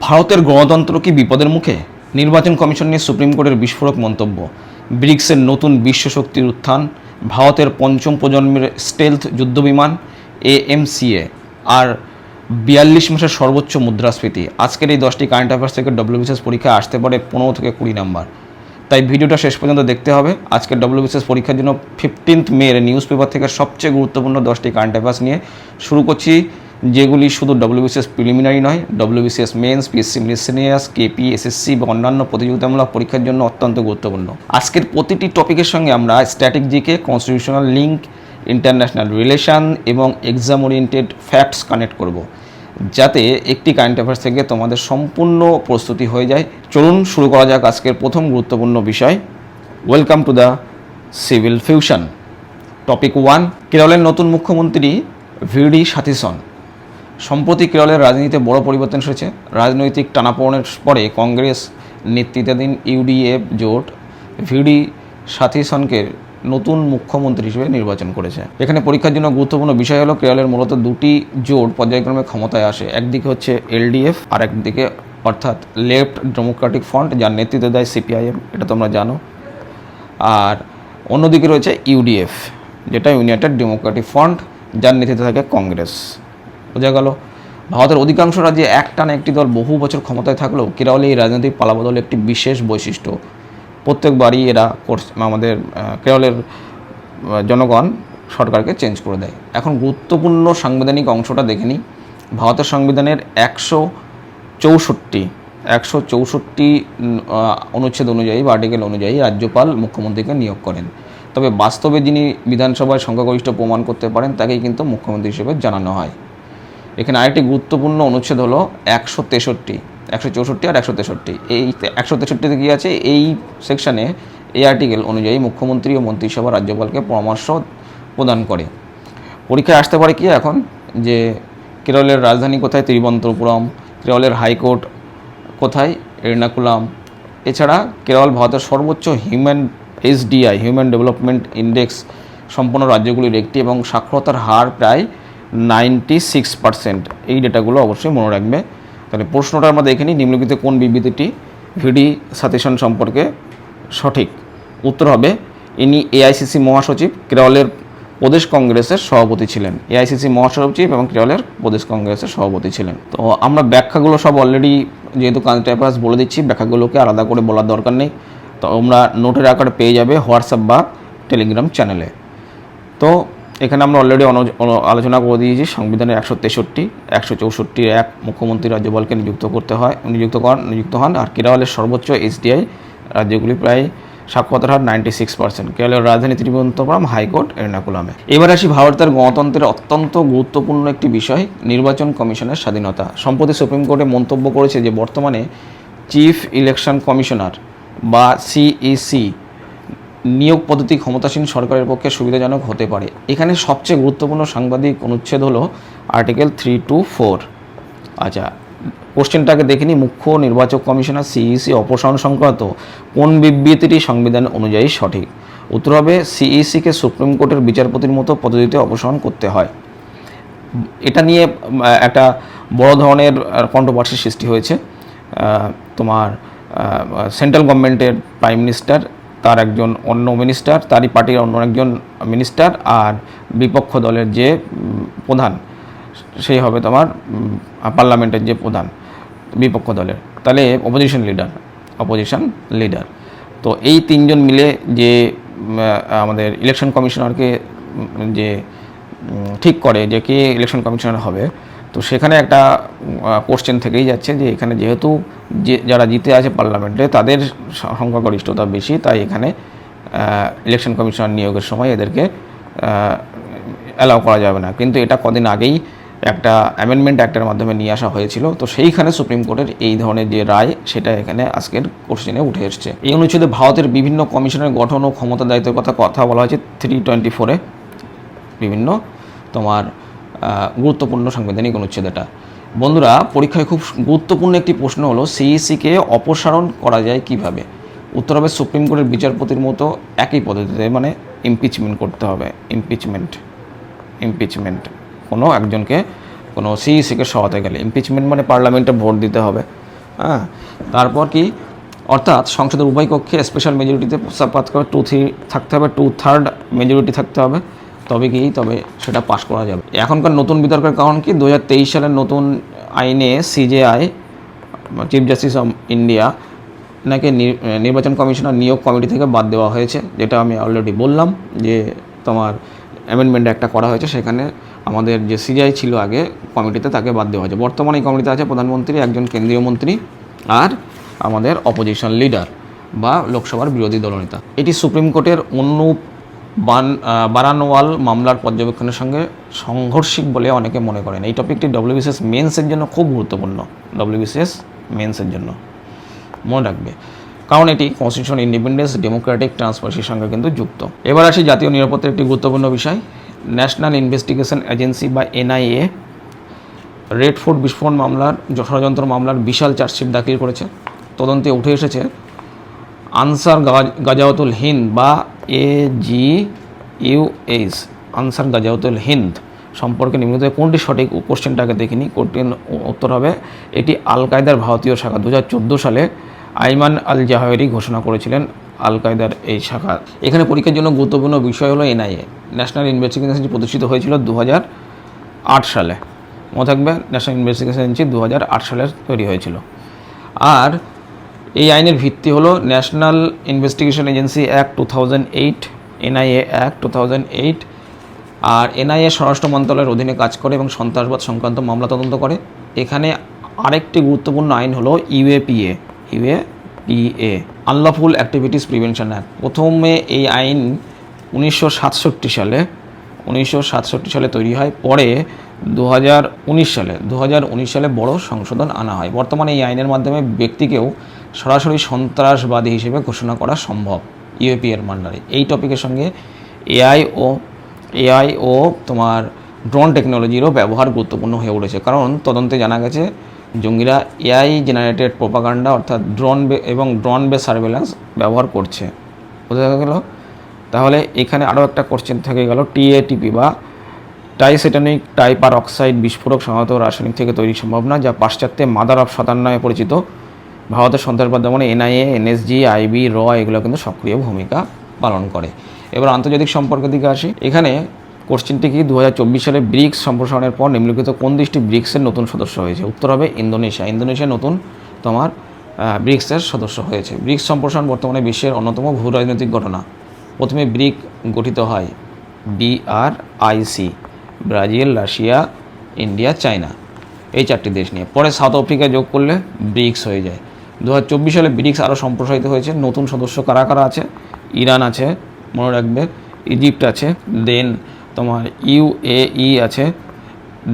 ভারতের গণতন্ত্র কি বিপদের মুখে? নির্বাচন কমিশন নিয়ে সুপ্রিম কোর্টের বিস্ফোরক মন্তব্য। ব্রিক্সের নতুন বিশ্বশক্তির উত্থান, ভারতের পঞ্চম প্রজন্মের স্টেলথ যুদ্ধবিমান AMCA আর 42 মাসের সর্বোচ্চ মুদ্রাস্ফীতি। আজকের এই 10টি কারেন্ট অ্যাফেয়ার্স থেকে WBCS পরীক্ষায় আসতে পারে 15 থেকে 20 নাম্বার। তাই ভিডিওটা শেষ পর্যন্ত দেখতে হবে। আজকের WBCS পরীক্ষার জন্য 15 মের নিউজ পেপার থেকে সবচেয়ে গুরুত্বপূর্ণ 10টি কারেন্ট অ্যাফেয়ার্স নিয়ে শুরু করছি, যেগুলি শুধু WBCS প্রিলিমিনারি নয়, WBCS mains, PSC miscellaneous, KP, SSC বা অন্যান্য প্রতিযোগিতামূলক পরীক্ষার জন্য অত্যন্ত গুরুত্বপূর্ণ। আজকের প্রতিটি টপিকের সঙ্গে আমরা static GK, constitutional link, international relation এবং এক্সাম ওরিয়েন্টেড ফ্যাক্টস কানেক্ট করব, যাতে একটি কারেন্ট অ্যাফেয়ার্স থেকে তোমাদের সম্পূর্ণ প্রস্তুতি হয়ে যায়। চলুন শুরু করা যাক আজকের প্রথম গুরুত্বপূর্ণ বিষয়। Welcome to the civil fusion. Topic 1, কেরলের নতুন মুখ্যমন্ত্রী VD সাথীসন। সম্প্রতি কেরলের রাজনীতিতে বড় পরিবর্তন এসেছে। রাজনৈতিক টানাপোড়েনের পরে কংগ্রেস নেতৃত্বাধীন UDF জোট VD সাথীসনকে নতুন মুখ্যমন্ত্রী হিসেবে নির্বাচন করেছে। এখানে পরীক্ষার জন্য গুরুত্বপূর্ণ বিষয় হলো কেরলের মূলত দুটি জোট পর্যায়ক্রমে ক্ষমতায় আসে। একদিকে হচ্ছে LDF আর একদিকে অর্থাৎ লেফট ডেমোক্রেটিক ফ্রন্ট, যার নেতৃত্ব দেয় CPIM, এটা তোমরা জানো। আর অন্যদিকে রয়েছে UDF, যেটা ইউনাইটেড ডেমোক্রেটিক ফ্রন্ট, যার নেতৃত্বে থাকে কংগ্রেস। বোঝা গেল। ভারতের অধিকাংশ রাজ্যে একটানা একটি দল বহু বছর ক্ষমতায় থাকলেও কেরলে এই রাজনৈতিক পালাবদল একটি বিশেষ বৈশিষ্ট্য। প্রত্যেকবারই এরা আমাদের কেরলের জনগণ সরকারকে চেঞ্জ করে দেয়। এখন গুরুত্বপূর্ণ সাংবিধানিক অংশটা দেখে নিই। ভারতের সংবিধানের 164 অনুচ্ছেদ অনুযায়ী বা আর্টিকেল অনুযায়ী রাজ্যপাল মুখ্যমন্ত্রীকে নিয়োগ করেন। তবে বাস্তবে যিনি বিধানসভায় সংখ্যাগরিষ্ঠ প্রমাণ করতে পারেন তাকেই কিন্তু মুখ্যমন্ত্রী হিসেবে জানানো হয়। এখানে আরেকটি গুরুত্বপূর্ণ অনুচ্ছেদ হলো 163, 164 আর 163। এই 163তে কী আছে? এই সেকশানে এই আর্টিকেল অনুযায়ী মুখ্যমন্ত্রী ও মন্ত্রিসভা রাজ্যপালকে পরামর্শ প্রদান করে। পরীক্ষায় আসতে পারে কি এখন যে কেরলের রাজধানী কোথায়? তিরুবনন্তপুরম। কেরলের হাইকোর্ট কোথায়? এর্নাকুলাম। এছাড়া কেরল ভারতের সর্বোচ্চ HDI হিউম্যান ডেভেলপমেন্ট ইন্ডেক্স সম্পন্ন রাজ্যগুলির একটি এবং সাক্ষরতার হার প্রায় 96%। এই ডেটাগুলো অবশ্যই মনে রাখবে। তাহলে প্রশ্নটা আমরা দেখে নিই, নিম্নলিখিত কোন বিবৃতিটি VD সাথীসন সম্পর্কে সঠিক? উত্তর হবে, ইনি AICC মহাসচিব, কেরলের প্রদেশ কংগ্রেসের সভাপতি ছিলেন। AICC মহাসচিব এবং কেরলের প্রদেশ কংগ্রেসের সভাপতি ছিলেন। তো আমরা ব্যাখ্যাগুলো সব অলরেডি যেহেতু কারেন্ট অ্যাফেয়ার্স বলে দিচ্ছি, ব্যাখ্যাগুলোকে আলাদা করে বলার দরকার নেই। তো আমরা নোটের আকারে পেয়ে যাবে হোয়াটসঅ্যাপ বা টেলিগ্রাম চ্যানেলে। তো এখানে আমরা অলরেডি আলোচনা করে দিয়েছি সংবিধানের 164 মুখ্যমন্ত্রী রাজ্যপালকে নিযুক্ত হন। আর কেরলের সর্বোচ্চ HDI রাজ্যগুলি প্রায় সাক্ষরতার হার 96%। কেরলের রাজধানী তিরুবনন্তপুরম, হাইকোর্ট এর্নাকুলামে। এবার আসি ভারতের গণতন্ত্রের অত্যন্ত গুরুত্বপূর্ণ একটি বিষয়, নির্বাচন কমিশনের স্বাধীনতা। সম্প্রতি সুপ্রিম কোর্টে মন্তব্য করেছে যে বর্তমানে চিফ ইলেকশন কমিশনার বা CEC নিয়োগ পদ্ধতি ক্ষমতাসীন সরকারের পক্ষে সুবিধাজনক হতে পারে। এখানে সবচেয়ে গুরুত্বপূর্ণ সাংবিধানিক অনুচ্ছেদ হলো আর্টিকেল 324। আচ্ছা, কোশ্চেনটাকে দেখে নিই। মুখ্য নির্বাচক কমিশনার CEC অপসারণ সংক্রান্ত কোন বিবৃতিটি সংবিধান অনুযায়ী সঠিক? উত্তর হবে, CEC-কে সুপ্রিম কোর্টের বিচারপতির মতো পদ্ধতিতে অপসারণ করতে হয়। এটা নিয়ে একটা বড় ধরনের কন্ট্রোভার্সি সৃষ্টি হয়েছে। তোমার সেন্ট্রাল গভর্নমেন্টের প্রাইম মিনিস্টার, তার একজন অন্য মিনিস্টার, তারই পার্টির অন্য একজন মিনিস্টার, আর বিপক্ষ দলের যে প্রধান সেই হবে তোমার পার্লামেন্টের যে প্রধান বিপক্ষ দলের, তাহলে অপোজিশন লিডার। তো এই তিনজন মিলে যে আমাদের ইলেকশন কমিশনারকে যে ঠিক করে যে কে ইলেকশন কমিশনার হবে, তো সেখানে একটা কোশ্চেন থেকেই যাচ্ছে যে এখানে যেহেতু যারা জিতে আছে পার্লামেন্টে তাদের সংখ্যাগরিষ্ঠতা বেশি, তাই এখানে ইলেকশন কমিশনার নিয়োগের সময় এদেরকে অ্যালাউ করা যাবে না। কিন্তু এটা কদিন আগেই একটা অ্যামেন্ডমেন্ট অ্যাক্টের মাধ্যমে নিয়ে আসা হয়েছিল। তো সেইখানে সুপ্রিম কোর্টের এই ধরনের যে রায়, সেটা এখানে আজকের কোশ্চেনে উঠে এসছে। এই অনুচ্ছেদে ভারতের বিভিন্ন কমিশনের গঠন ও ক্ষমতা দায়িত্বের কথা বলা হয়েছে 324-এ। বিভিন্ন তোমার গুরুত্বপূর্ণ সাংবিধানিক অনুচ্ছেদ এটা। বন্ধুরা, পরীক্ষায় খুব গুরুত্বপূর্ণ একটি প্রশ্ন হলো CEC-কে অপসারণ করা যায় কিভাবে? উত্তর হবে, সুপ্রিম কোর্টের বিচারপতির মতো একই পদ্ধতিতে, মানে ইমপিচমেন্ট করতে হবে। ইমপিচমেন্ট কোনো একজনকে কোনো CEC-কে সরাতে গেলে ইমপিচমেন্ট মানে পার্লামেন্টে ভোট দিতে হবে। হ্যাঁ, তারপর কি, অর্থাৎ সংসদের উভয় কক্ষে স্পেশাল মেজরিটিতে প্রস্তাব পাস করে 2/3 থাকতে হবে, 2/3 মেজরিটি থাকতে হবে, তবে সেটা পাস করা যাবে। এখনকার নতুন বিতর্কের কারণ কি, 2023 সালের নতুন আইনে CJI, chief justice of India, নাকি নির্বাচন কমিশনার নিয়োগ কমিটি থেকে বাদ দেওয়া হয়েছে, যেটা আমি অলরেডি বললাম যে তোমার অ্যামেন্ডমেন্ট একটা করা হয়েছে, সেখানে আমাদের যে সিজেআই ছিল আগে কমিটিতে, তাকে বাদ দেওয়া হয়েছে। বর্তমানে এই কমিটিতে আছে প্রধানমন্ত্রী, একজন কেন্দ্রীয় মন্ত্রী আর আমাদের অপোজিশন লিডার বা লোকসভার বিরোধী দলনেতা। এটি সুপ্রিম কোর্টের অনুপ বারানওয়াল মামলার পর্যবেক্ষণের সঙ্গে সাংঘর্ষিক বলে অনেকে মনে করেন। এই টপিকটি WBCS মেন্সের জন্য খুব গুরুত্বপূর্ণ, WBCS মেন্সের জন্য মনে রাখবে, কারণ এটি কনস্টিটিউশন ইন্ডিপেন্ডেন্স, ডেমোক্রেটিক ট্রান্সপারেন্সির সঙ্গে কিন্তু যুক্ত। এবার আসি জাতীয় নিরাপত্তার একটি গুরুত্বপূর্ণ বিষয়। ন্যাশনাল ইনভেস্টিগেশন এজেন্সি বা NIA রেড ফোর্ট বিস্ফোরণ মামলার, ষড়যন্ত্র মামলার বিশাল চার্জশিট দাখিল করেছে। তদন্তে উঠে এসেছে আনসার গাজাওয়াতুল হিন্দ বা AGUH, আনসার গাজাওয়াতুল হিন্দ সম্পর্কে নিম্নলিখিত কোনটি সঠিক? কোশ্চেনটাকে দেখিনি, কোনটির উত্তর হবে এটি আল কায়দার ভারতীয় শাখা। 2014 সালে আইমান আল জাওয়াহিরি ঘোষণা করেছিলেন আল কায়দার এই শাখা। এখানে পরীক্ষার জন্য গুরুত্বপূর্ণ বিষয় হলো NIA, ন্যাশনাল ইনভেস্টিগেশন এজেন্সি, প্রতিষ্ঠিত হয়েছিল 2008 সালে। মনে থাকবে, ন্যাশনাল ইনভেস্টিগেশন এজেন্সি 2008 সালে তৈরি হয়েছিল। আর এই আইনের ভিত্তি হলো national investigation agency act 2008, NIA act 2008। আর NIA স্বরাষ্ট্র মন্ত্রণালয়ের অধীনে কাজ করে এবং সন্ত্রাসবাদ সংক্রান্ত মামলা তদন্ত করে। এখানে আরেকটি গুরুত্বপূর্ণ আইন হলো UAPA, unlawful activities prevention act. প্রথমে এই আইন 1967 সালে তৈরি হয়, পরে 2019 সালে বড় সংশোধন আনা হয়। বর্তমানে এই আইনের মাধ্যমে ব্যক্তিকেও সরাসরি সন্ত্রাসবাদী হিসেবে ঘোষণা করা সম্ভব UAPA এর মান্ডারে। এই টপিকের সঙ্গে AI ও তোমার ড্রোন টেকনোলজিরও ব্যবহার গুরুত্বপূর্ণ হয়ে উঠেছে, কারণ তদন্তে জানা গেছে জঙ্গিরা AI জেনারেটেড প্রোপাগান্ডা অর্থাৎ ড্রোন বেস সার্ভেলেন্স ব্যবহার করছে। বোঝা গেল? তাহলে এখানে আরও একটা কোশ্চেন থেকে গেল, TATP বা টাইসেটানিক টাইপার অক্সাইড বিস্ফোরক সাধারণত রাসায়নিক থেকে তৈরি সম্ভব না, যা পাশ্চাত্যে মাদার অফ সাতান নামে পরিচিত। ভারতের সন্ত্রাসবাদ দমনে NIA, NSG, IB, র এগুলো কিন্তু সক্রিয় ভূমিকা পালন করে। এবার আন্তর্জাতিক সম্পর্কের দিকে আসি। এখানে কোশ্চেনটি কি, 2024 সালে ব্রিক্স সম্প্রসারণের পর নিম্নলিখিত কোন দেশটি ব্রিক্সের নতুন সদস্য হয়েছে? উত্তর হবে ইন্দোনেশিয়া নতুন তোমার ব্রিক্সের সদস্য হয়েছে। ব্রিক্স সম্প্রসারণ বর্তমানে বিশ্বের অন্যতম ভূ রাজনৈতিক ঘটনা। প্রথমে ব্রিক গঠিত হয় BRIC, Brazil, Russia, India, China, এই 4টি দেশ নিয়ে। পরে সাউথ আফ্রিকা যোগ করলে ব্রিক্স হয়ে যায়। 2024 সালে ব্রিক্স আরও সম্প্রসারিত হয়েছে। নতুন সদস্য কারা কারা আছে? ইরান আছে, মনে রাখবে, ইজিপ্ট আছে, দেন তোমার UAE আছে,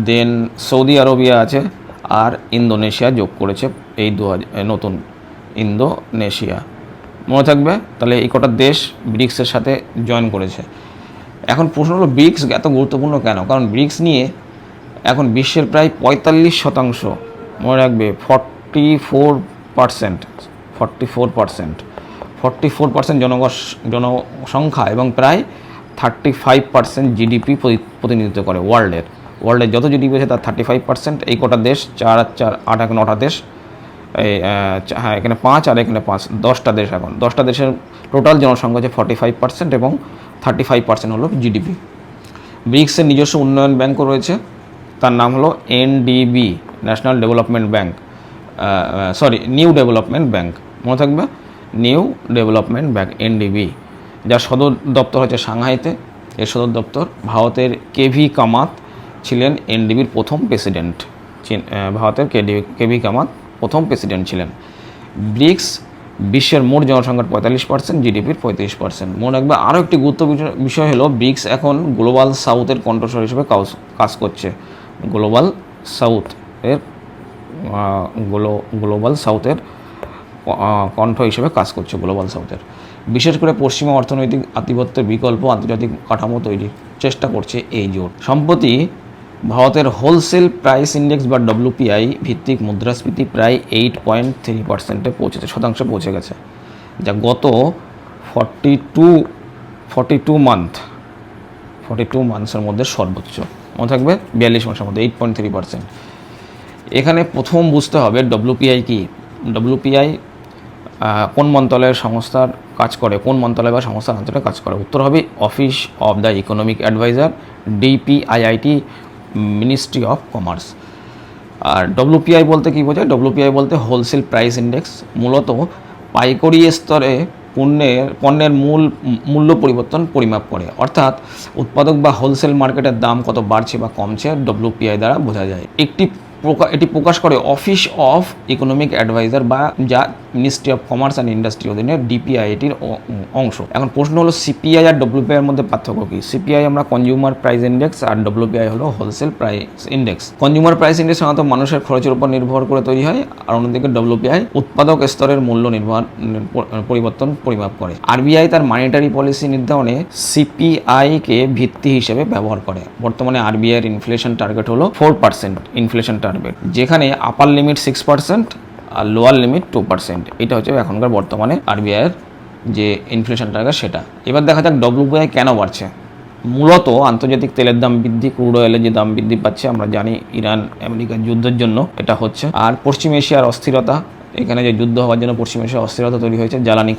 দেন সৌদি আরবিয়া আছে, আর ইন্দোনেশিয়া যোগ করেছে এই নতুন ইন্দোনেশিয়া। মনে থাকবে, তাহলে এই কটা দেশ ব্রিক্সের সাথে জয়েন করেছে। এখন প্রশ্ন হলো ব্রিক্স এত গুরুত্বপূর্ণ কেন? কারণ ব্রিক্স নিয়ে এখন বিশ্বের প্রায় 45%, মনে রাখবে 44% জনসংখ্যা এবং প্রায় 35% GDP প্রতিনিধিত্ব করে। ওয়ার্ল্ডের যত GDP আছে তার 35%। এই কটা দেশ 4 আর 4 8 এখন 9টা দেশ, হ্যাঁ এখানে 5 আর এখানে 5, 10টা দেশ। এখন 10টা দেশের টোটাল জনসংখ্যা হচ্ছে 45% এবং 35% হলো GDP। ব্রিক্সের নিজস্ব উন্নয়ন ব্যাংকও রয়েছে, তার নাম হলো NDB, national development bank, new development bank. মনে থাকবে, নিউ ডেভেলপমেন্ট ব্যাংক NDB, যার সদর দপ্তর হচ্ছে সাংহাইতে। এর সদর দপ্তর। ভারতের KV কামাত ছিলেন NDBর প্রথম প্রেসিডেন্ট। ভারতের KV কামাত প্রথম প্রেসিডেন্ট ছিলেন। ব্রিক্স বিশ্বের মোট জনসংখ্যার 45%, GDPর 35%। মনে রাখবে, আরও একটি গুরুত্বপূর্ণ বিষয় হলো ব্রিক্স এখন গ্লোবাল সাউথের কণ্ঠস্বর হিসেবে কাজ করছে। গ্লোবাল সাউথের কণ্ঠ হিসেবে কাজ করছে গ্লোবাল সাউথের। বিশেষ করে পশ্চিমা অর্থনৈতিক আধিপত্যের বিকল্প আন্তর্জাতিক কাঠামো তৈরির চেষ্টা করছে এই জোট। সম্প্রতি ভারতের হোলসেল প্রাইস ইন্ডেক্স বা WPI ভিত্তিক মুদ্রাস্ফীতি প্রায় 8.3% পৌঁছে গেছে, যা গত 42 মান্থসের মধ্যে সর্বোচ্চ। মনে থাকবে 42 মাসের মধ্যে 8.3%। এখানে প্রথম বুঝতে হবে WPI কি। ডব্লিউপিআই কোন মন্ত্রণালয়ের সংস্থার কাজ করে, কোন মন্ত্রণালয় বা সংস্থার অন্তরে কাজ করে? উত্তর হবে office of the economic adviser, DPIIT, ministry of commerce. আর ডব্লিউপিআই বলতে কী বোঝায়? ডব্লিউপিআই বলতে হোলসেল প্রাইস ইন্ডেক্স, মূলত পাইকারি স্তরে পণ্যের মূল্য পরিবর্তন পরিমাপ করে, অর্থাৎ উৎপাদক বা হোলসেল মার্কেটের দাম কত বাড়ছে বা কমছে ডব্লিউপিআই দ্বারা বোঝা যায়। এটি প্রকাশ করে অফিস অফ ইকোনমিক অ্যাডভাইজার বা যা ministry of commerce and industry অধীনে ডিপিআইটির অংশ। এখন প্রশ্ন হলো সিপিআই আর ডব্লিউপিআই এর মধ্যে পার্থক্য কী? সিপিআই আমরা কনজিউমার প্রাইস ইন্ডেক্স আর ডব্লিউপিআই হলো wholesale price index. Consumer price index সাধারণত মানুষের খরচের উপর নির্ভর করে তৈরি হয়, আর অন্যদিকে ডব্লিউপিআই উৎপাদক স্তরের মূল্য পরিবর্তন পরিমাপ করে। আরবিআই তার মনিটারি পলিসি নির্ধারণে সিপিআইকে ভিত্তি হিসেবে ব্যবহার করে। বর্তমানে আরবিআইয়ের ইনফ্লেশন টার্গেট হলো 4% ইনফ্লেশন টার্গেট, যেখানে আপার লিমিট 6% আর লোয়ার লিমিট 2%। এটা হচ্ছে এখনকার বর্তমানে আরবিআইয়ের যে ইনফ্লেশন টার্গেট সেটা। এবার দেখা যাক ডব্লিউপিআই কেন বাড়ছে। মূলত আন্তর্জাতিক তেলের দাম বৃদ্ধি, ক্রুড অয়েলের যে দাম বৃদ্ধি পাচ্ছে, আমরা জানি ইরান আমেরিকার যুদ্ধের জন্য এটা হচ্ছে, আর পশ্চিম এশিয়ার অস্থিরতা, এখানে যে যুদ্ধ হওয়ার জন্য পশ্চিম এশিয়ার অস্থিরতা তৈরি হয়েছে, জ্বালানি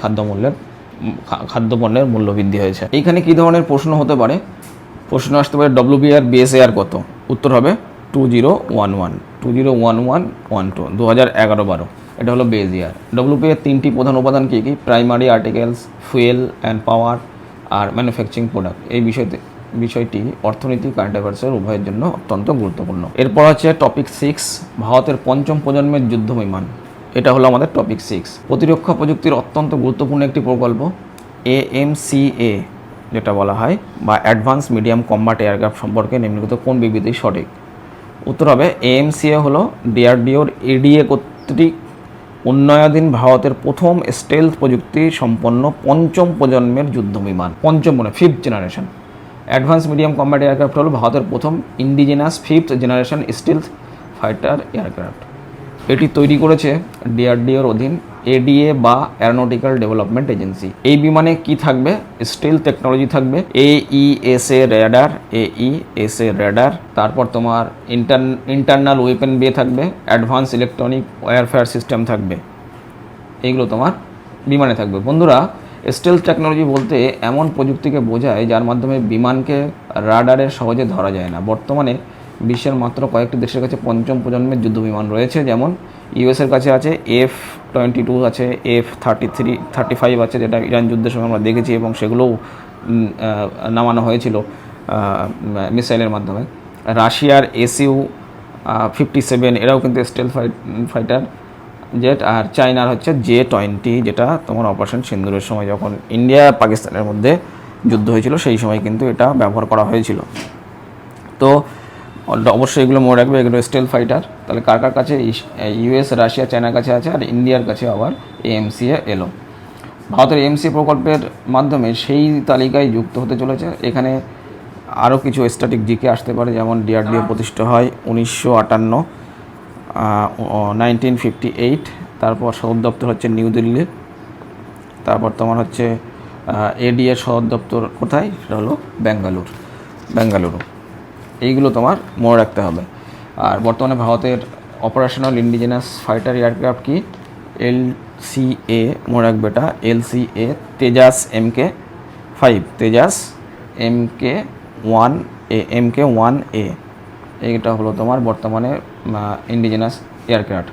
খাদ্যপণ্যের মূল্য বৃদ্ধি হয়েছে। এইখানে কী ধরনের প্রশ্ন হতে পারে? প্রশ্ন আসতে পারে ডব্লিউপিআই বেস এয়ার কত? উত্তর হবে 2011, 2011-12, 2011-12, এটা হলো বেস ইয়ার। ডব্লিউপিআই এর 3টি প্রধান উপাদান কী কী? Primary articles, fuel and power আর ম্যানুফ্যাকচারিং প্রোডাক্ট। এই বিষয়টি অর্থনীতি, কারেন্ট অ্যাফেয়ার্সের উভয়ের জন্য অত্যন্ত গুরুত্বপূর্ণ। এরপর হচ্ছে টপিক 6, ভারতের পঞ্চম প্রজন্মের যুদ্ধ বিমান। এটা হলো আমাদের টপিক 6। প্রতিরক্ষা প্রযুক্তির অত্যন্ত গুরুত্বপূর্ণ একটি প্রকল্প AMCA যেটা বলা হয়, বা অ্যাডভান্স মিডিয়াম কম্ব্যাট এয়ারক্রাফট সম্পর্কে নিম্নলিখিত কোন বিবৃতি সঠিক? উত্তর হবে AMCA হলো ডিআরডিওর এডিএ কর্তৃক উন্নয়নাধীন ভারতের প্রথম স্টেলথ প্রযুক্তি সম্পন্ন পঞ্চম প্রজন্মের যুদ্ধ বিমান। পঞ্চম মানে 5th generation. Advance medium combat aircraft হলো ভারতের প্রথম indigenous 5th generation stealth fighter aircraft. এটি তৈরি করেছে ডিআরডিওর অধীন এডিএ বা অ্যারোনটিক্যাল ডেভেলপমেন্ট এজেন্সি। এই বিমানে কি থাকবে? স্টিলথ টেকনোলজি থাকবে, AESA রেডার, তারপর তোমার ইন্টারনাল ওয়েপেন বে থাকবে, অ্যাডভান্স ইলেকট্রনিক ওয়ারফেয়ার সিস্টেম থাকবে। এইগুলো তোমার বিমানে থাকবে। বন্ধুরা, স্টিলথ টেকনোলজি বলতে এমন প্রযুক্তিকে বোঝায় যার মাধ্যমে বিমানকে রাডারে সহজে ধরা যায় না। বর্তমানে বিশ্বের মাত্র কয়েকটি দেশের কাছে পঞ্চম প্রজন্মের যুদ্ধ বিমান রয়েছে, যেমন ইউএসের কাছে আছে F-22 আছে, F-35 আছে, যেটা ইরান যুদ্ধের সময় আমরা দেখেছি এবং সেগুলোও নামানো হয়েছিল মিসাইলের মাধ্যমে। রাশিয়ার SU-57 এরাও কিন্তু স্টেলথ ফাইটার জেট, আর চায়নার হচ্ছে J-20, যেটা তোমার অপারেশন সিন্দুরের সময় যখন ইন্ডিয়া পাকিস্তানের মধ্যে যুদ্ধ হয়েছিল সেই সময় কিন্তু এটা ব্যবহার করা হয়েছিল। তো অবশ্যই এগুলো মনে রাখবে, এগুলো স্টেলথ ফাইটার। তাহলে কার কার কাছে? ইউএস, রাশিয়া, চায়নার কাছে আছে, আর ইন্ডিয়ার কাছে আবার AMCA এলো। ভারতের AMCA প্রকল্পের মাধ্যমে সেই তালিকায় যুক্ত হতে চলেছে। এখানে আরও কিছু স্ট্যাটিক জিকে আসতে পারে, যেমন ডিআরডিও প্রতিষ্ঠা হয় 1958, তারপর সদর দপ্তর হচ্ছে নিউ দিল্লি, তারপর তোমার হচ্ছে ADA সদর দপ্তর কোথায়? সেটা হলো বেঙ্গালুরু। এইগুলো তোমার মনে রাখতে হবে। আর বর্তমানে ভারতের অপারেশনাল ইন্ডিজেনাস ফাইটার এয়ারক্রাফট কি? LCA, মনে রাখবে এটা, LCA Tejas MK-5, Tejas MK-1A, এইটা হলো তোমার বর্তমানে ইন্ডিজেনাস এয়ারক্রাফট।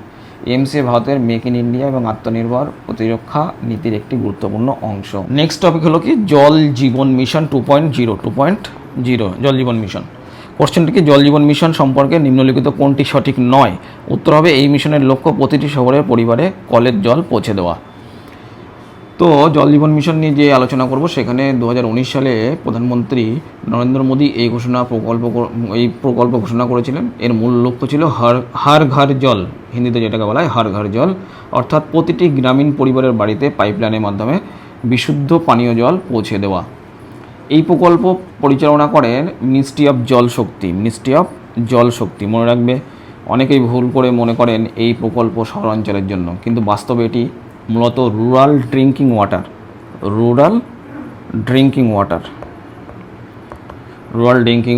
AMCA ভারতের মেক ইন ইন্ডিয়া এবং আত্মনির্ভর প্রতিরক্ষা নীতির একটি গুরুত্বপূর্ণ অংশ। নেক্সট টপিক হলো কি? জল জীবন মিশন 2.0। জল জীবন মিশন। কোশ্চেনটি কি? জল জীবন মিশন সম্পর্কে নিম্নলিখিত কোনটি সঠিক নয়? উত্তর হবে এই মিশনের লক্ষ্য প্রতিটি শহরের পরিবারে কলের জল পৌঁছে দেওয়া। তো জল জীবন মিশন নিয়ে যে আলোচনা করব, সেখানে 2019 সালে প্রধানমন্ত্রী নরেন্দ্র মোদী এই প্রকল্প ঘোষণা করেছিলেন। এর মূল লক্ষ্য ছিল হর ঘর জল, হিন্দিতে যেটাকে বলা হয় হর ঘর জল, অর্থাৎ প্রতিটি গ্রামীণ পরিবারের বাড়িতে পাইপলাইনের মাধ্যমে বিশুদ্ধ পানীয় জল পৌঁছে দেওয়া। এই প্রকল্প পরিচালনা করেন মিনিস্ট্রি অফ জল শক্তি। মনে রাখবে, অনেকেই ভুল করে মনে করেন এই প্রকল্প শহরাঞ্চলের জন্য, কিন্তু বাস্তবে এটি মূলত রুরাল ড্রিঙ্কিং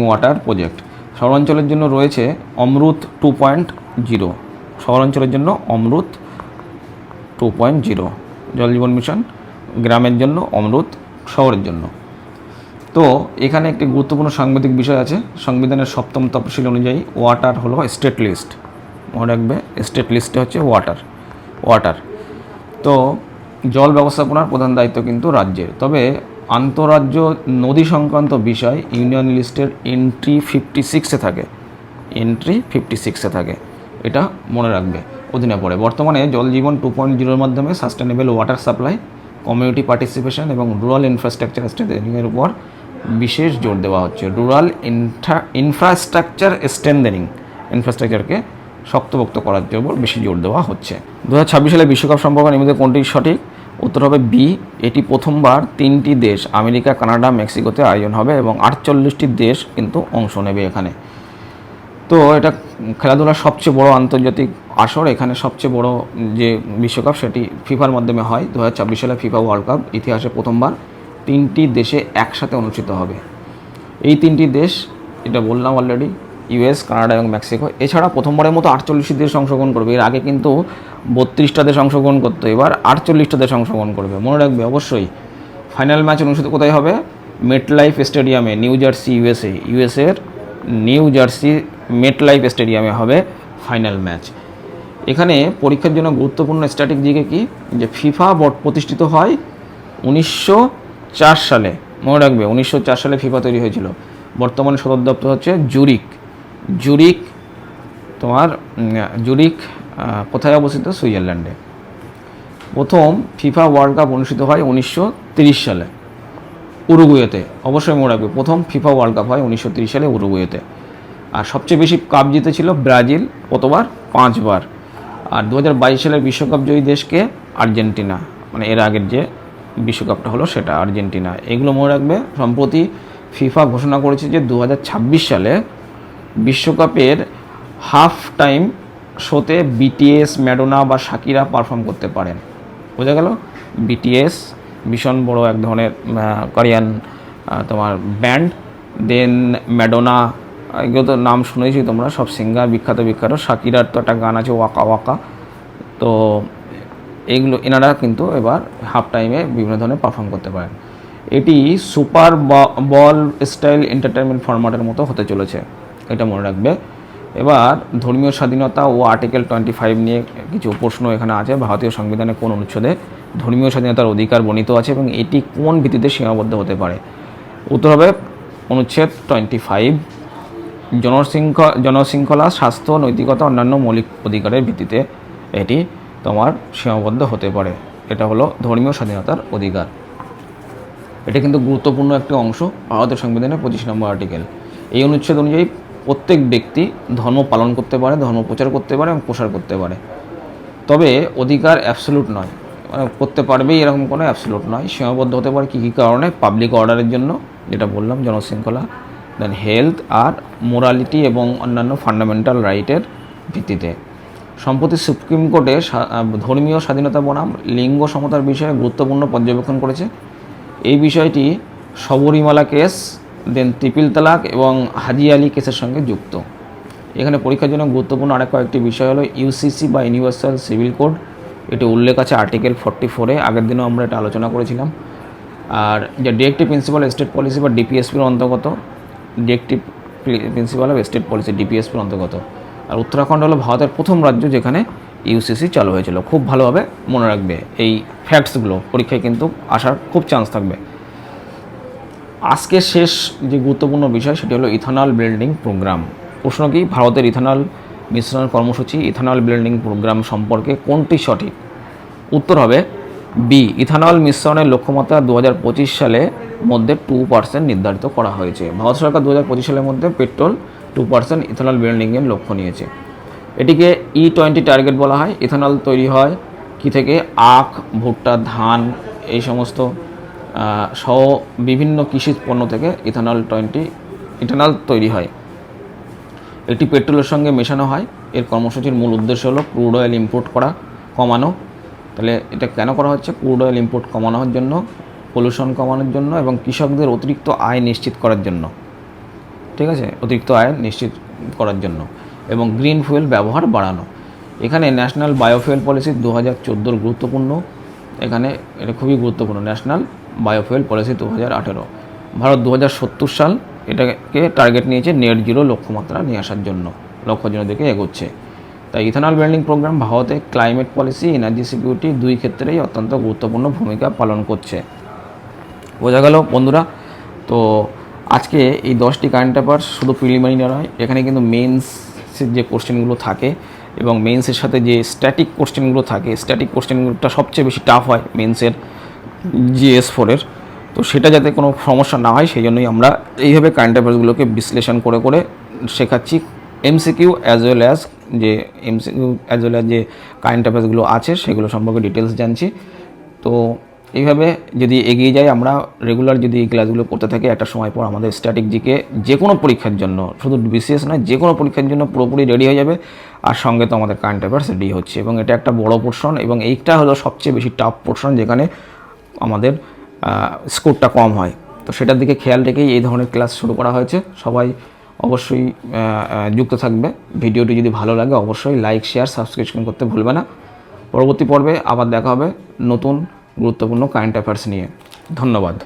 ওয়াটার প্রজেক্ট। শহরাঞ্চলের জন্য রয়েছে অমৃত 2.0, শহরাঞ্চলের জন্য অমৃত 2.0, জল জীবন মিশন গ্রামের জন্য, অমরুত শহরের জন্য। তো এখানে একটি গুরুত্বপূর্ণ সাংবিধানিক বিষয় আছে। সংবিধানের 7ম তফসিল অনুযায়ী ওয়াটার হলো স্টেট লিস্ট, মনে রাখবে স্টেট লিস্টে হচ্ছে ওয়াটার। তো জল ব্যবস্থাপনার প্রধান দায়িত্ব কিন্তু রাজ্যের। তবে আন্তঃরাজ্য নদী সংক্রান্ত বিষয় ইউনিয়ন লিস্টের এন্ট্রি 56-এ থাকে, এটা মনে রাখবে, অধীনে পড়ে। বর্তমানে জল জীবন 2.0 মাধ্যমে sustainable water supply, community participation এবং রুরাল ইনফ্রাস্ট্রাকচার স্ট্রেনথেনিংয়ের উপর বিশেষ জোর দেওয়া হচ্ছে। রুরাল ইনফ্রাস্ট্রাকচারকে শক্তপোক্ত করার জন্য বেশি জোর দেওয়া হচ্ছে। 2026 সালে বিশ্বকাপ সম্পর্কে নিম্নলিখিত কোনটি সঠিক? উত্তর হবে বি। এটি প্রথমবার 3টি দেশ আমেরিকা, কানাডা, মেক্সিকোতে আয়োজন হবে এবং 48টি দেশ কিন্তু অংশ নেবে এখানে। তো এটা খেলাধুলার সবচেয়ে বড় আন্তর্জাতিক আসর। এখানে সবচেয়ে বড় যে বিশ্বকাপ সেটি ফিফার মাধ্যমে হয়। 2026 সালে ফিফা ওয়ার্ল্ড কাপ ইতিহাসে প্রথমবার 3টি দেশে একসাথে অনুষ্ঠিত হবে। এই 3টি দেশ, এটা বললাম অলরেডি, ইউএস, কানাডা এবং মেক্সিকো। এছাড়া প্রথমবারের মতো 48টি দেশ অংশগ্রহণ করবে। এর আগে কিন্তু 32টা দেশ অংশগ্রহণ করতো, এবার 48টা দেশ অংশগ্রহণ করবে, মনে রাখবে অবশ্যই। ফাইনাল ম্যাচ অনুষ্ঠিত কোথায় হবে? মেটলাইফ স্টেডিয়ামে, নিউ জার্সি, ইউএসএর নিউ জার্সি মেটলাইফ স্টেডিয়ামে হবে ফাইনাল ম্যাচ। এখানে পরীক্ষার জন্য গুরুত্বপূর্ণ স্ট্যাটিক দিকে কি, যে ফিফা বোর্ড প্রতিষ্ঠিত হয় 1904 সালে, মনে রাখবে 1904 সালে ফিফা তৈরি হয়েছিল। বর্তমানে সদর দপ্তর হচ্ছে জুরিক কোথায় অবস্থিত? সুইজারল্যান্ডে। প্রথম ফিফা ওয়ার্ল্ড কাপ অনুষ্ঠিত হয় 1930 সালে উরুগুয়েতে, অবশ্যই মনে রাখবে। প্রথম ফিফা ওয়ার্ল্ড কাপ হয় 1930 সালে উরুগুয়েতে। আর সবচেয়ে বেশি কাপ জিতেছিল ব্রাজিল, কতবার? 5 বার। আর 2022 সালের বিশ্বকাপ জয়ী দেশকে? আর্জেন্টিনা, মানে এর আগের যে বিশ্বকাপটা হলো সেটা আর্জেন্টিনা। এগুলো মনে রাখবে। সম্প্রতি ফিফা ঘোষণা করেছে যে 2026 সালে বিশ্বকাপের হাফ টাইম শোতে বিটিএস, ম্যাডোনা বা শাকিরা পারফর্ম করতে পারেন। বোঝা গেল? বিটিএস ভীষণ বড় এক ধরনের কোরিয়ান তোমার ব্যান্ড, দেন ম্যাডোনা, এগুলো তো নাম শুনেছি তোমরা, সব সিঙ্গার বিখ্যাত। শাকিরার তো একটা গান আছে ওয়াকা ওয়াকা। তো এইগুলো এনারা কিন্তু এবার হাফ টাইমে বিভিন্ন ধরনের পারফর্ম করতে পারেন। এটি সুপার বল স্টাইল এন্টারটেনমেন্ট ফরম্যাটের মতো হতে চলেছে, এটা মনে রাখবে। এবার ধর্মীয় স্বাধীনতা ও আর্টিকেল 25 নিয়ে কিছু প্রশ্ন এখানে আছে। ভারতীয় সংবিধানে কোন অনুচ্ছেদে ধর্মীয় স্বাধীনতার অধিকার বর্ণিত আছে এবং এটি কোন ভিত্তিতে সীমাবদ্ধ হতে পারে? উত্তর হবে অনুচ্ছেদ 25। জনশৃঙ্খলা, স্বাস্থ্য, নৈতিকতা, অন্যান্য মৌলিক অধিকারের ভিত্তিতে এটি তোমার সীমাবদ্ধ হতে পারে। এটা হলো ধর্মীয় স্বাধীনতার অধিকার। এটা কিন্তু গুরুত্বপূর্ণ একটি অংশ ভারতের সংবিধানের 25 নম্বর আর্টিকেল। এই অনুচ্ছেদ অনুযায়ী প্রত্যেক ব্যক্তি ধর্ম পালন করতে পারে, ধর্ম প্রচার করতে পারে এবং প্রসার করতে পারে। তবে অধিকার অ্যাবসলিউট নয়, মানে করতে পারবেই এরকম কোনো অ্যাবসলিউট নয়। সীমাবদ্ধ হতে পারে কী কী কারণে? পাবলিক অর্ডারের জন্য, যেটা বললাম, জনশৃঙ্খলা, দেন হেলথ আর মোরালিটি এবং অন্যান্য ফান্ডামেন্টাল রাইটের ভিত্তিতে। সম্প্রতি সুপ্রিম কোর্টে ধর্মীয় স্বাধীনতা বনাম লিঙ্গ সমতার বিষয়ে গুরুত্বপূর্ণ পর্যবেক্ষণ করেছে। এই বিষয়টি শবরীমালা কেস, দেন ট্রিপল তালাক এবং হাজি আলী কেসের সঙ্গে যুক্ত। এখানে পরীক্ষার জন্য গুরুত্বপূর্ণ আরেক কয়েকটি বিষয় হলো ইউসিসি বা ইউনিভার্সাল সিভিল কোড, এটি উল্লেখ আছে আর্টিকেল 44-এ, আগের দিনও আমরা এটা আলোচনা করেছিলাম। আর যে ডিরেক্টিভ প্রিন্সিপাল স্টেট পলিসি বা ডিপিএসপির অন্তর্গত, directive principal of state policy ডিপিএসপির অন্তর্গত। আর উত্তরাখণ্ড হলো ভারতের প্রথম রাজ্য যেখানে ইউসিসি চালু হয়েছিল। খুব ভালোভাবে মনে রাখবে এই ফ্যাক্টসগুলো, পরীক্ষায় কিন্তু আসার খুব চান্স থাকবে। আজকে শেষ যে গুরুত্বপূর্ণ বিষয় সেটি হলো ইথানল ব্লেন্ডিং প্রোগ্রাম। প্রশ্ন কি? ভারতের ইথানল মিশ্রণ কর্মসূচি, ইথানল ব্লেন্ডিং প্রোগ্রাম সম্পর্কে কোনটি সঠিক? উত্তর হবে বি। ইথানল মিশ্রণের লক্ষ্যমাত্রা 2025 সালের মধ্যে 2% নির্ধারিত করা হয়েছে। ভারত সরকার 2025 সালের মধ্যে পেট্রোল 2% ইথানল ব্লেন্ডিংয়ের লক্ষ্য নিয়েছে। এটিকে E20 টার্গেট বলা হয়। ইথানল তৈরি হয় কি থেকে? আখ, ভুট্টা, ধান, এই সমস্ত সহ বিভিন্ন কৃষি পণ্য থেকে ইথানল তৈরি হয়। এটি পেট্রোলের সঙ্গে মেশানো হয়। এর কর্মসূচির মূল উদ্দেশ্য হলো ক্রুড অয়েল ইম্পোর্ট কমানো। তাহলে এটা কেন করা হচ্ছে? ক্রুড অয়েল ইম্পোর্ট কমানোর জন্য, পলিউশন কমানোর জন্য এবং কৃষকদের অতিরিক্ত আয় নিশ্চিত করার জন্য। ঠিক আছে, অতিরিক্ত আয় নিশ্চিত করার জন্য এবং গ্রিন ফুয়েল ব্যবহার বাড়ানো। এখানে ন্যাশনাল বায়োফুয়েল পলিসি 2014 গুরুত্বপূর্ণ, এখানে এটা খুবই গুরুত্বপূর্ণ। ন্যাশনাল বায়োফুয়েল পলিসি 2018, ভারত 2070 সাল এটাকে টার্গেট নিয়েছে নেট জিরো লক্ষ্যমাত্রা নিয়ে আসার জন্য, লক্ষ্যের জন্য দিকে এগোচ্ছে। তাই ইথানল ব্লেন্ডিং প্রোগ্রাম ভারতে ক্লাইমেট পলিসি, এনার্জি সিকিউরিটি দুই ক্ষেত্রেই অত্যন্ত গুরুত্বপূর্ণ ভূমিকা পালন করছে। বোঝা গেল বন্ধুরা? তো আজকে এই 10টি কারেন্ট অ্যাফেয়ার্স শুধু প্রিলিমিনারি নয়, এখানে কিন্তু মেন্সের যে কোশ্চেনগুলো থাকে এবং মেন্সের সাথে যে স্ট্যাটিক কোশ্চেনগুলো থাকে, স্ট্যাটিক কোশ্চেনগুলোটা সবচেয়ে বেশি টাফ হয় মেন্সের GS4-এর। তো সেটা যাতে কোনো সমস্যা না হয় সেই জন্যই আমরা এইভাবে কারেন্ট অ্যাফেয়ার্সগুলোকে বিশ্লেষণ করে করে শেখাচ্ছি। এমসিকিউ অ্যাজ ওয়েল অ্যাজ যে কারেন্ট অ্যাফেয়ার্সগুলো আছে সেগুলো সম্পর্কে ডিটেলস জানছি। তো এইভাবে যদি এগিয়ে যাই আমরা, রেগুলার যদি এই ক্লাসগুলো করতে থাকি, একটা সময় পর আমাদের স্ট্যাটিক জিকে যে কোনো পরীক্ষার জন্য, শুধু BCS নয়, যে কোনো পরীক্ষার জন্য পুরোপুরি রেডি হয়ে যাবে। আর সঙ্গে তো আমাদের কারেন্ট অ্যাফেয়ার্স রেডি হচ্ছে, এবং এটা একটা বড় পোর্শন, এবং এইটা হলো সবচেয়ে বেশি টাফ পোর্শন যেখানে আমাদের স্কোরটা কম হয়। তো সেটার দিকে খেয়াল রেখেই এই ধরনের ক্লাস শুরু করা হয়েছে। সবাই অবশ্যই যুক্ত থাকবে। ভিডিওটি যদি ভালো লাগে অবশ্যই লাইক, শেয়ার, সাবস্ক্রিপশন করতে ভুলবে না। পরবর্তী পর্বে আবার দেখা হবে নতুন গুরুত্বপূর্ণ কারেন্ট অ্যাফেয়ার্স নিয়ে। ধন্যবাদ।